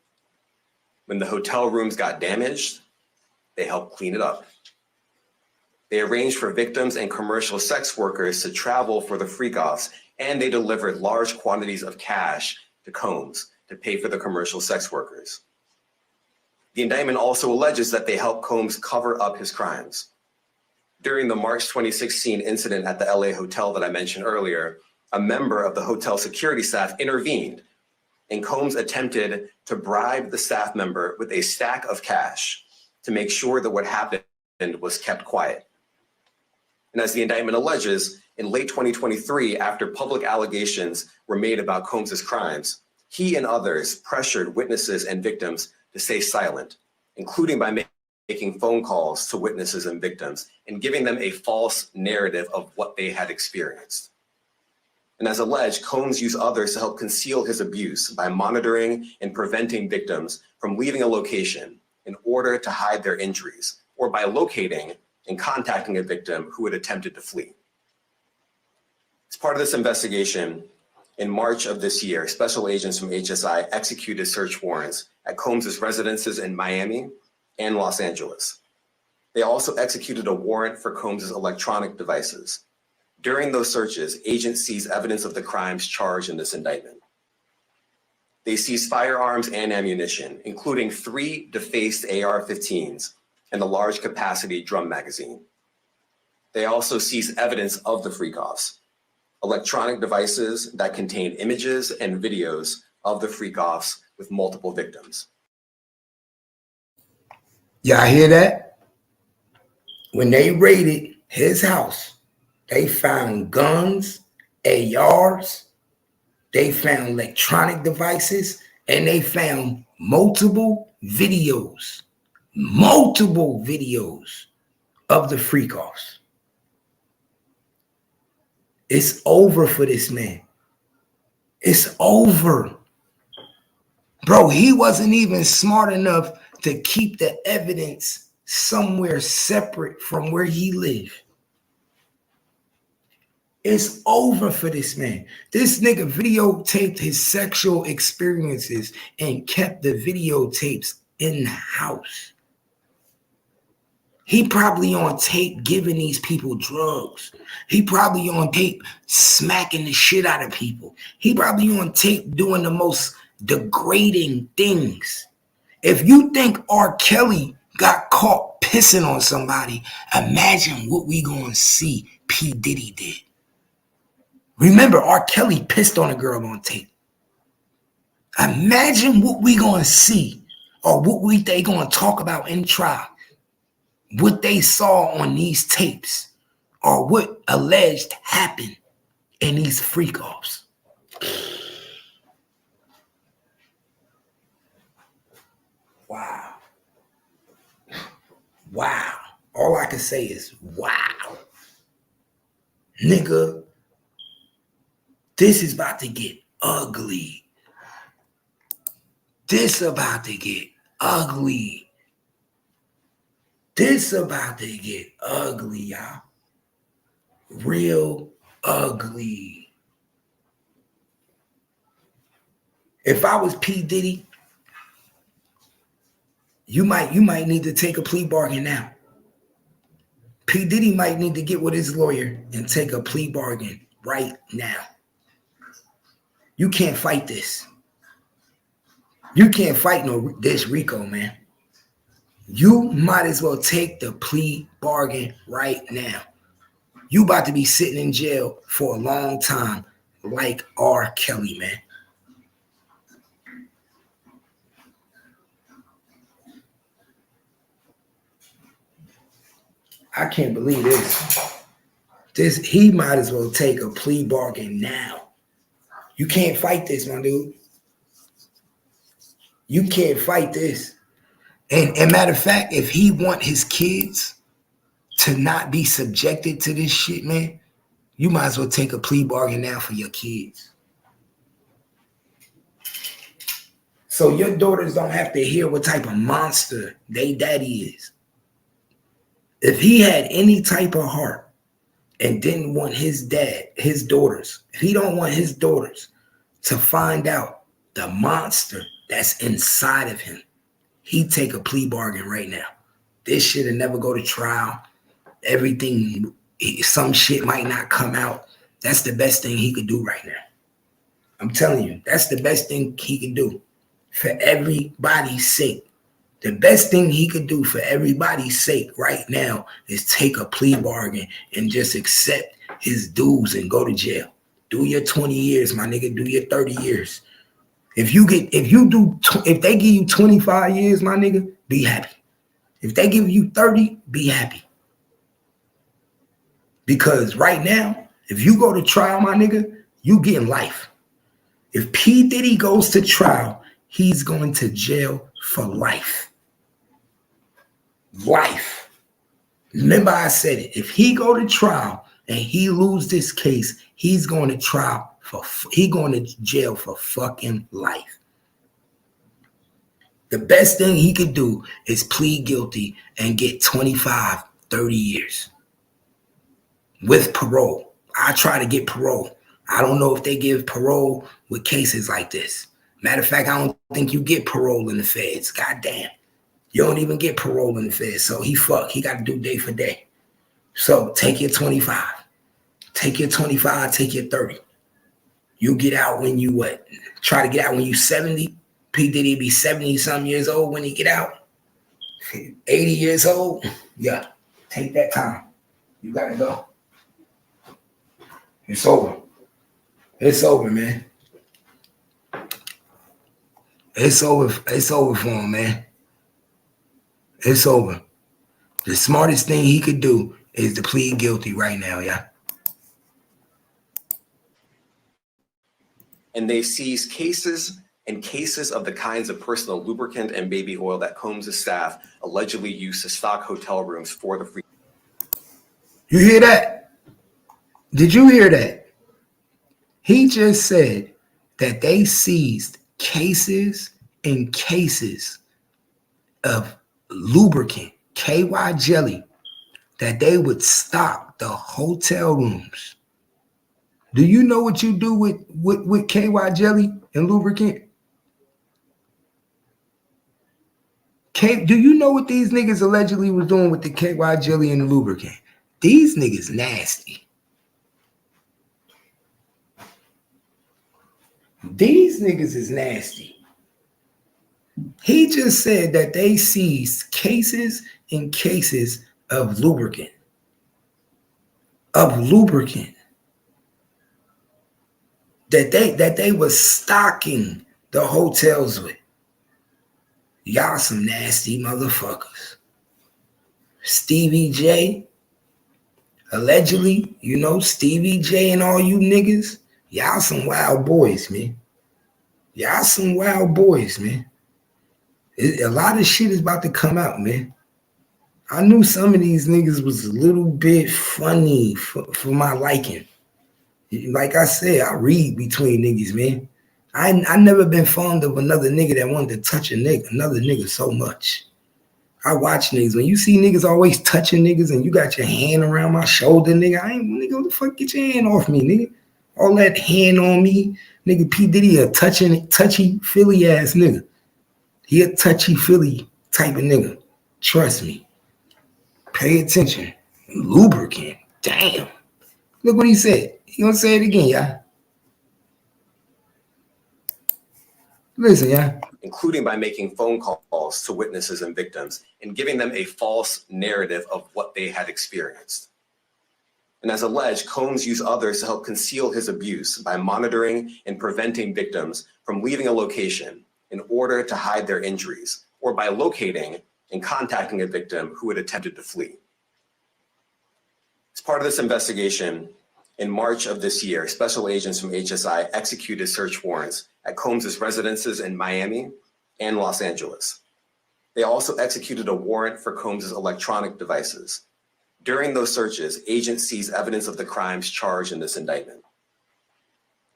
When the hotel rooms got damaged, they helped clean it up. They arranged for victims and commercial sex workers to travel for the freak-offs, and they delivered large quantities of cash to Combs to pay for the commercial sex workers. The indictment also alleges that they helped Combs cover up his crimes. During the March 2016 incident at the LA hotel that I mentioned earlier, a member of the hotel security staff intervened, and Combs attempted to bribe the staff member with a stack of cash to make sure that what happened was kept quiet. And as the indictment alleges, in late 2023, after public allegations were made about Combs's crimes, he and others pressured witnesses and victims to stay silent, including by making phone calls to witnesses and victims and giving them a false narrative of what they had experienced. And as alleged, Combs used others to help conceal his abuse by monitoring and preventing victims from leaving a location in order to hide their injuries, or by locating and contacting a victim who had attempted to flee. As part of this investigation, in March of this year, special agents from HSI executed search warrants at Combs's residences in Miami and Los Angeles. They also executed a warrant for Combs's electronic devices. During those searches, agents seized evidence of the crimes charged in this indictment. They seized firearms and ammunition, including 3 defaced AR-15s and a large capacity drum magazine. They also seized evidence of the freak-offs, electronic devices that contained images and videos of the freak-offs with multiple victims. Y'all hear that? When they raided his house, they found guns, ARs, they found electronic devices, and they found multiple videos of the freak-offs. It's over for this man. It's over. Bro, he wasn't even smart enough to keep the evidence somewhere separate from where he lived. It's over for this man. This nigga videotaped his sexual experiences and kept the videotapes in the house. He probably on tape giving these people drugs. He probably on tape smacking the shit out of people. He probably on tape doing the most degrading things. If you think R. Kelly got caught pissing on somebody, imagine what we gonna see P. Diddy did. Remember, R. Kelly pissed on a girl on tape. Imagine what we gonna see, or what they gonna talk about in trial. What they saw on these tapes, or what alleged happened in these freak-offs. Wow. Wow. All I can say is wow. Nigga, this is about to get ugly. This about to get ugly. This about to get ugly, y'all. Real ugly. If I was P. Diddy, you might need to take a plea bargain now. P. Diddy might need to get with his lawyer and take a plea bargain right now. You can't fight this. You can't fight this Rico, man. You might as well take the plea bargain right now. You about to be sitting in jail for a long time, like R. Kelly, man. I can't believe this. He might as well take a plea bargain now. You can't fight this, my dude. You can't fight this. And matter of fact, if he want his kids to not be subjected to this shit, man, you might as well take a plea bargain now for your kids. So your daughters don't have to hear what type of monster they daddy is. If he had any type of heart and didn't want his daughters, if he don't want his daughters to find out the monster that's inside of him, he'd take a plea bargain right now. This shit'll never go to trial. Everything, some shit might not come out. That's the best thing he could do right now. I'm telling you, that's the best thing he could do for everybody's sake. The best thing he could do for everybody's sake right now is take a plea bargain and just accept his dues and go to jail. Do your 20 years, my nigga. Do your 30 years. If they give you 25 years, my nigga, be happy. If they give you 30, be happy. Because right now, if you go to trial, my nigga, you getting life. If P. Diddy goes to trial, he's going to jail for life. Life. Remember I said it. If he go to trial and he lose this case, he's going to jail for fucking life. The best thing he could do is plead guilty and get 25, 30 years with parole. I try to get parole. I don't know if they give parole with cases like this. Matter of fact, I don't think you get parole in the feds. Goddamn. You don't even get parole in the feds. So he got to do day for day. So take your 25. Take your 25, take your 30. You get out when you what? Try to get out when you 70. P. Diddy be 70-some years old when he get out. 80 years old. Yeah, take that time. You got to go. It's over. It's over, man. It's over. It's over for him, man. It's over. The smartest thing he could do is to plead guilty right now, yeah. And they seize cases and cases of the kinds of personal lubricant and baby oil that Combs' staff allegedly used to stock hotel rooms for the free. You hear that? Did you hear that? He just said that they seized cases and cases of lubricant, KY jelly, that they would stock the hotel rooms. Do you know what you do with KY jelly and lubricant? Do you know what these niggas allegedly was doing with the KY jelly and the lubricant? These niggas nasty. These niggas is nasty. He just said that they seized cases and cases of lubricant. That they were stocking the hotels with. Y'all some nasty motherfuckers. Stevie J, allegedly, Stevie J and all you niggas, y'all some wild boys, man. Y'all some wild boys, man. A lot of shit is about to come out, man. I knew some of these niggas was a little bit funny for my liking. Like I said, I read between niggas, man. I never been fond of another nigga that wanted to touch another nigga so much. I watch niggas. When you see niggas always touching niggas and you got your hand around my shoulder, nigga, nigga, what the fuck, get your hand off me, nigga. All that hand on me. Nigga, P. Diddy a touchy-feely ass nigga. He a touchy-feely type of nigga. Trust me. Pay attention. Lubricant. Damn. Look what he said. He gonna say it again, y'all. Listen, yeah. Including by making phone calls to witnesses and victims and giving them a false narrative of what they had experienced. And as alleged, Combs used others to help conceal his abuse by monitoring and preventing victims from leaving a location in order to hide their injuries, or by locating and contacting a victim who had attempted to flee. As part of this investigation, in March of this year, special agents from HSI executed search warrants at Combs' residences in Miami and Los Angeles. They also executed a warrant for Combs' electronic devices. During those searches, agents seized evidence of the crimes charged in this indictment.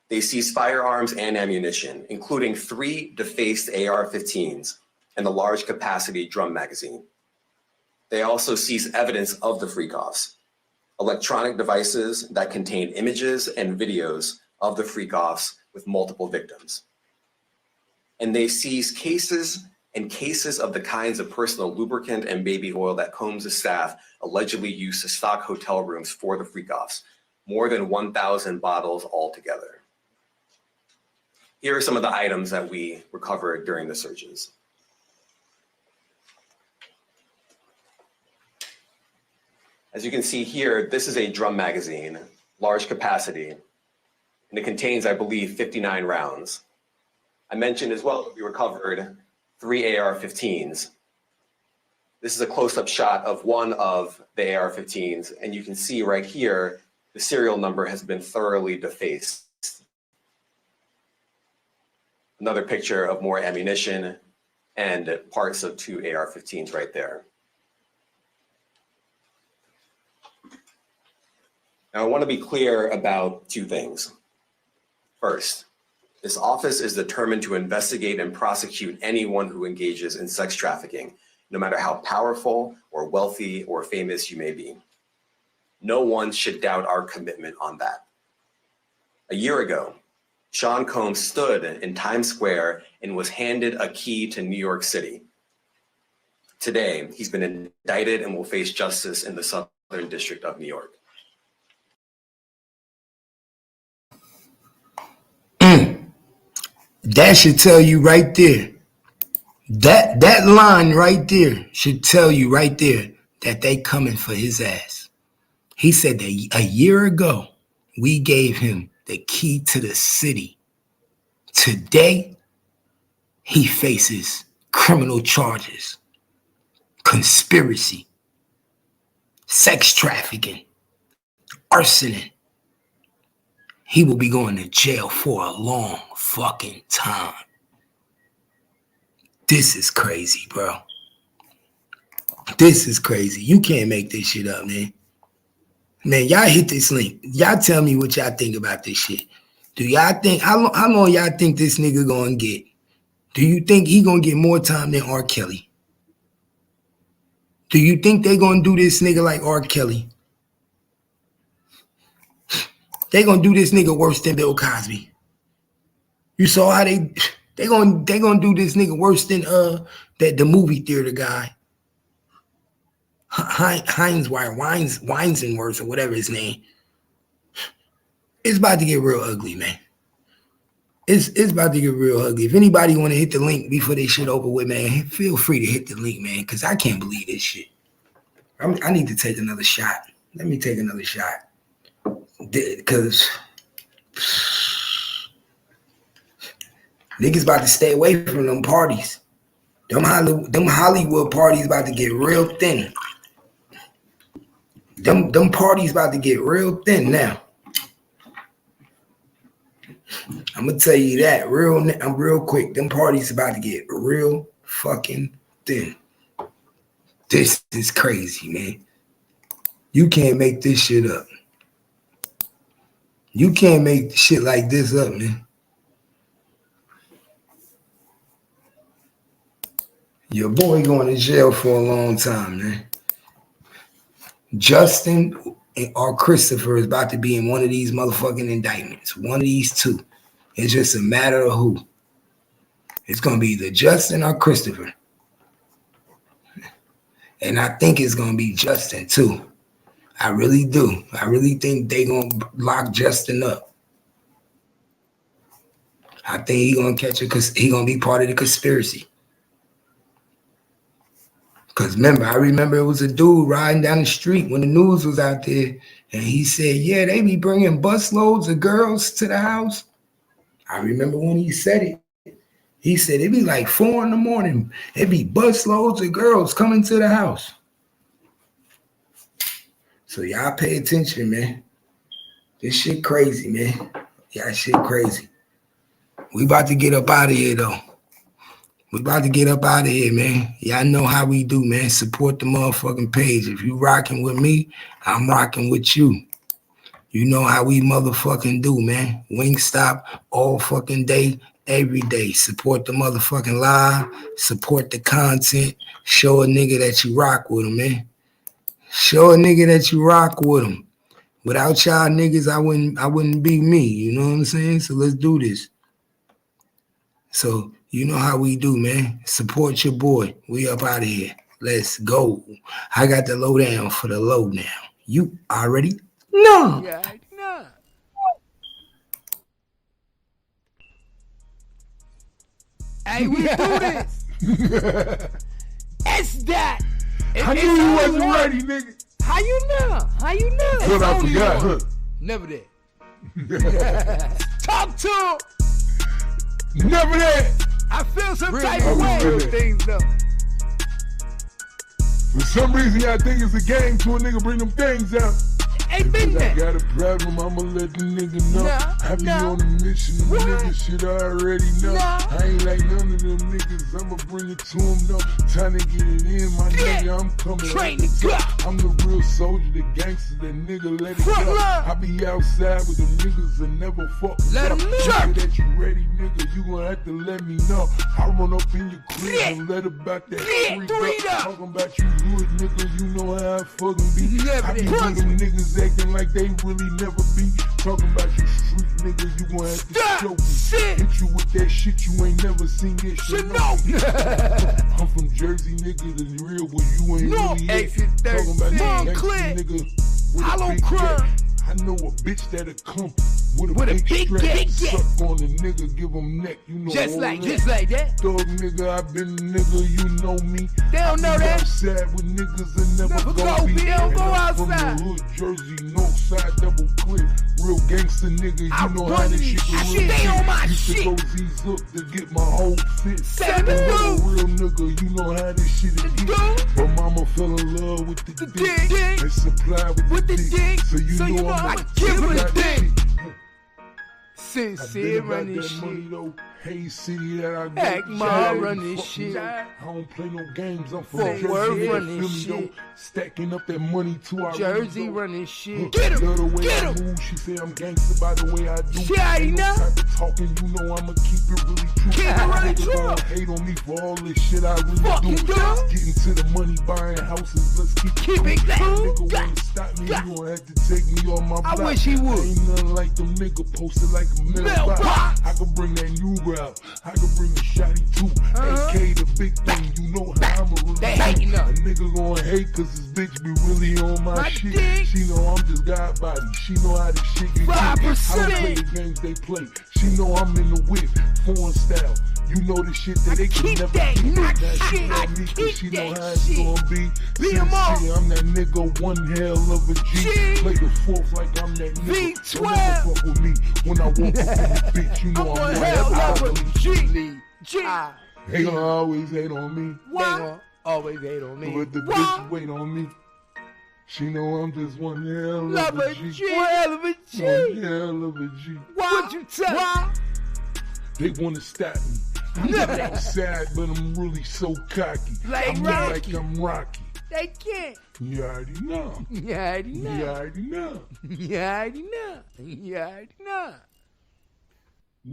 They seized firearms and ammunition, including 3 defaced AR-15s and a large capacity drum magazine. They also seized evidence of the freak-offs, electronic devices that contain images and videos of the freak-offs with multiple victims. And they seized cases of the kinds of personal lubricant and baby oil that Combs' staff allegedly used to stock hotel rooms for the freak-offs, more than 1,000 bottles altogether. Here are some of the items that we recovered during the searches. As you can see here, this is a drum magazine, large capacity, and it contains, I believe, 59 rounds. I mentioned as well that we recovered 3 AR-15s. This is a close-up shot of one of the AR-15s, and you can see right here, the serial number has been thoroughly defaced. Another picture of more ammunition and parts of 2 AR-15s right there. Now, I want to be clear about 2 things. First, this office is determined to investigate and prosecute anyone who engages in sex trafficking, no matter how powerful or wealthy or famous you may be. No one should doubt our commitment on that. A year ago, Sean Combs stood in Times Square and was handed a key to New York City. Today, he's been indicted and will face justice in the Southern District of New York. That should tell you right there. That line right there should tell you right there that they coming for his ass. He said that a year ago, we gave him the key to the city. Today, he faces criminal charges, conspiracy, sex trafficking, arson. He will be going to jail for a long fucking time. This is crazy, bro. This is crazy. You can't make this shit up, man. Man, y'all hit this link. Y'all tell me what y'all think about this shit. Do y'all think, how long y'all think this nigga gonna get? Do you think he gonna get more time than R. Kelly? Do you think they gonna do this nigga like R. Kelly? They gonna do this nigga worse than Bill Cosby. You saw how they gonna do this nigga worse than the movie theater guy. Weinsworth or whatever his name. It's about to get real ugly, man. It's about to get real ugly. If anybody want to hit the link before this shit over with, man, feel free to hit the link, man, because I can't believe this shit. I need to take another shot. Let me take another shot. Because niggas about to stay away from them parties. Them Hollywood parties about to get real thin. Them parties about to get real thin now. I'm gonna tell you that real quick. Them parties about to get real fucking thin. This is crazy, man. You can't make this shit up. You can't make shit like this up, man. Your boy going to jail for a long time, man. Justin or Christopher is about to be in one of these motherfucking indictments. One of these 2. It's just a matter of who. It's going to be either Justin or Christopher. And I think it's going to be Justin, too. I really do. I really think they going to lock Justin up. I think he gonna catch it because he gonna be part of the conspiracy. Because I remember it was a dude riding down the street when the news was out there, and he said, yeah, they be bringing busloads of girls to the house. I remember when he said it. He said it'd be like 4 a.m. It'd be busloads of girls coming to the house. So y'all pay attention, man. This shit crazy, man. Y'all shit crazy. We about to get up out of here, though. We about to get up out of here, man. Y'all know how we do, man. Support the motherfucking page. If you rocking with me, I'm rocking with you. You know how we motherfucking do, man. Wingstop all fucking day, every day. Support the motherfucking live. Support the content. Show a nigga that you rock with him, man. Show a nigga that you rock with him. Without y'all niggas, I wouldn't be me. You know what I'm saying? So let's do this. So you know how we do, man. Support your boy. We up out of here. Let's go. I got the lowdown for the lowdown. You already know. Yeah, no. Hey, we do this. It's that. I knew you wasn't ready, nigga. How you know? How you know? But I forgot, huh? Never that. Talk to him. Never that. I feel some type of way with things though. For some reason, y'all think it's a game to a nigga bring them things out. Ain't been I that. got a problem, I'ma let the nigga know. I be on a mission, the nigga shit I already know. I ain't like none of them niggas, I'ma bring it to them though. Time to get it in, my nigga, I'm coming. Train to go. I'm the real soldier, the gangster, that nigga let it go. I be outside with them niggas and never fuck. Let 'em know that you ready, nigga, you gon' have to let me know. I run up in your crib and let about that freak up. Talking about you hood nigga, you know how I fucking be. I be with them niggas acting like they really never be. Talking about you street nigga, you gon' have to show me. Hit you with that shit, you ain't never seen this shit. I'm from Jersey, nigga, the real one, you ain't really it. Talking about you gangsta nigga with a big dick. I know a bitch that'll come with a big strap, suck on a nigga, give him neck, you know. Just like that. Dog nigga, I been nigga, you know me. They don't know that. Outside with niggas and never go be. They don't go outside. From the hood, Jersey, north side, double clip. Real gangster nigga, you know how this shit can really stay on my Used shit. to go Z's up to get my whole fit. Seven I'm a dudes. real nigga, you know how this shit is get. But mama fell in love with the dick. And supply with the dick. So you know I'm I give her the dick. I Sincere been run about this that money shit. though. Hey city that I go. Act Ma run this Fuck shit. me. I don't play no games. I'm from Fort Jersey. Worth yeah, run feel this me, shit. though. Stacking up that money too. I Jersey really run this shit. Get him. Love the way I move. She say I'm gangster by the way I do. She already Ain't no know. type of talking. You know I'ma keep it really true. Keep it really Niggas true. gon' hate on me for all this shit I really Fucking do. do. Getting to the money, buying houses. Let's keep Keep it it cool. cool. Nigga wanna stop me. You gon' have to take me on my I block. wish he would. Ain't nothing like them nigga posted like a mailbox. I can bring that new out. I can bring a shotty too. AK the big thing. You know how I'ma really They do. hating up. A nigga gon' hate cause his bitch be really on my shit. dick. She know I'm just God body. She know how this shit get 5%. I don't play the games they play. She know I'm in the whip, foreign style. You know the shit that they can keep never that beat. knock Now she shit. know I me 'cause keep she know that how it's shit. gonna be. Beat 'em up. Sincere, I'm that nigga, one hell of a G. G. Play the fourth like I'm that nigga. V12. Don't ever fuck with me when I walk up in the bitch. You know I'm I'm one right hell out of a of G. They gonna always hate on me. They gonna always hate on me. But the bitch wait on me. She know I'm just one hell Love of a a G. G. One hell of a G. One hell of a G. What you tell? They wanna stop me. I'm Never. outside, but I'm really so cocky. Like I'm Rocky. like I'm Rocky. They can't. You already know. You already You know. already know. You already know. You already know.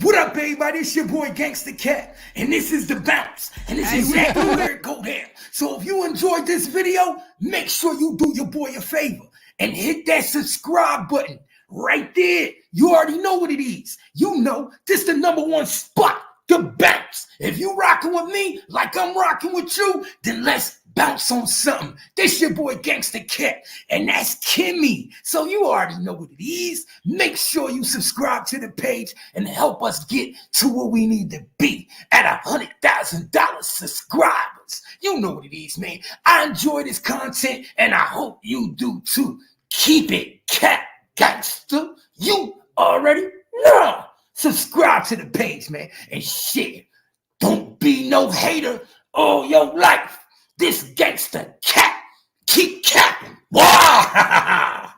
What up, everybody? It's your boy Gangsta Cat, and this is The Bounce, and this is exactly where it go down. So if you enjoyed this video, make sure you do your boy a favor and hit that subscribe button right there. You already know what it is. You know, this the #1 spot, The Bounce. If you rocking with me like I'm rocking with you, then let's bounce on something. This your boy Gangsta Cat, and that's Kimmy. So you already know what it is. Make sure you subscribe to the page and help us get to where we need to be at $100,000 subscribers. You know what it is, man. I enjoy this content, and I hope you do too. Keep it cat gangster. You already know. Subscribe to the page, man, and shit. Don't be no hater all your life. This gangster cat keep capping. Wow!